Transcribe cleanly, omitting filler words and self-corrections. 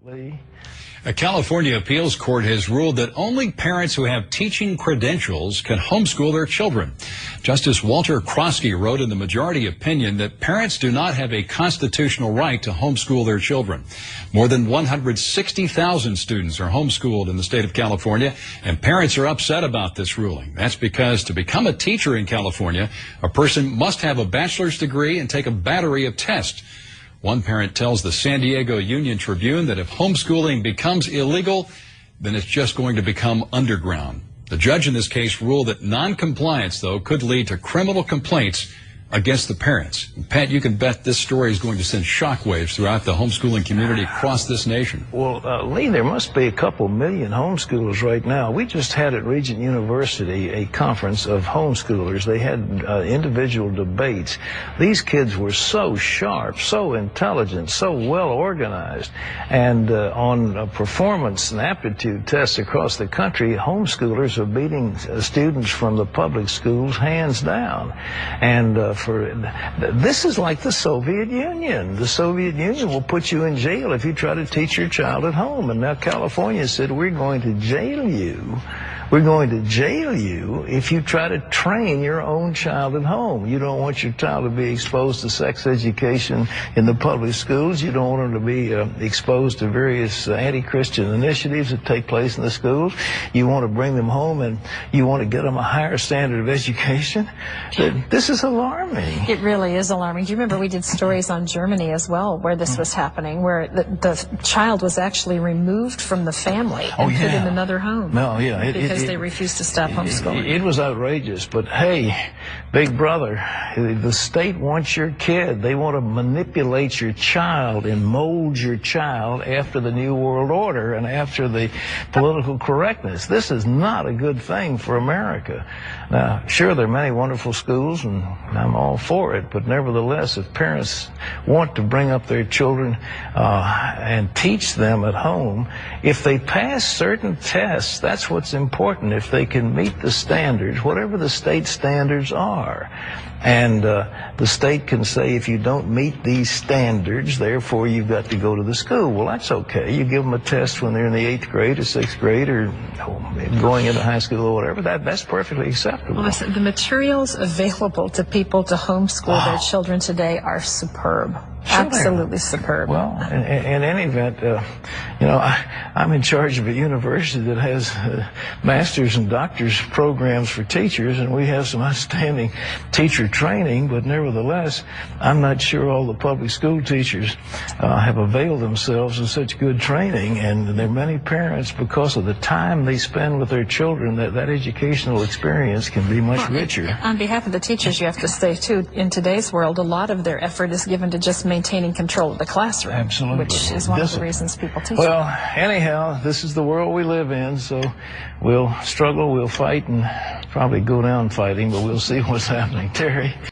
A California appeals court has ruled that only parents who have teaching credentials can homeschool their children. Justice Walter Krosky wrote in the majority opinion that parents do not have a constitutional right to homeschool their children. More than 160,000 students are homeschooled in the state of California, and parents are upset about this ruling. That's because to become a teacher in California, a person must have a bachelor's degree and take a battery of tests. One parent tells the San Diego Union Tribune that if homeschooling becomes illegal, then it's just going to become underground. The judge in this case ruled that noncompliance, though, could lead to criminal complaints against the parents. And Pat, you can bet this story is going to send shockwaves throughout the homeschooling community across this nation. Well, Lee, there must be a couple million homeschoolers right now. We just had at Regent University a conference of homeschoolers. They had individual debates. These kids were so sharp, so intelligent, so well organized. And on performance and aptitude tests across the country, homeschoolers are beating students from the public schools hands down. And this is like the Soviet Union. The Soviet Union will put you in jail if you try to teach your child at home. And now California said, we're going to jail you. We're going to jail you if you try to train your own child at home. You don't want your child to be exposed to sex education in the public schools. You don't want them to be exposed to various anti-Christian initiatives that take place in the schools. You want to bring them home and you want to get them a higher standard of education. This is alarming. It really is alarming. Do you remember we did stories on Germany as well where this was happening, where the child was actually removed from the family and put in another home? No, yeah. Because they refused to stop homeschooling. It was outrageous, but hey, big brother, the state wants your kid. They want to manipulate your child and mold your child after the New World Order and after the political correctness. This is not a good thing for America. Now, sure, there are many wonderful schools, and I'm all for it, but nevertheless, if parents want to bring up their children and teach them at home, if they pass certain tests, that's what's important. If they can meet the standards, whatever the state standards are. And the state can say, if you don't meet these standards, therefore you've got to go to the school. Well, that's okay. You give them a test when they're in the 8th grade or 6th grade or going into high school or whatever. That's perfectly acceptable. Well, listen, the materials available to people to homeschool their children today are superb. Sure, absolutely superb. Well, in any event, you know, I'm in charge of a university that has master's and doctor's programs for teachers, and we have some outstanding teacher training, but nevertheless, I'm not sure all the public school teachers have availed themselves of such good training, and there are many parents, because of the time they spend with their children, that educational experience can be much richer. On behalf of the teachers, you have to say, too, in today's world, a lot of their effort is given to just maintaining control of the classroom. Absolutely. Which is one of the reasons people teach. Well, anyhow, this is the world we live in, so we'll struggle, we'll fight, and probably go down fighting, but we'll see what's happening. Terry?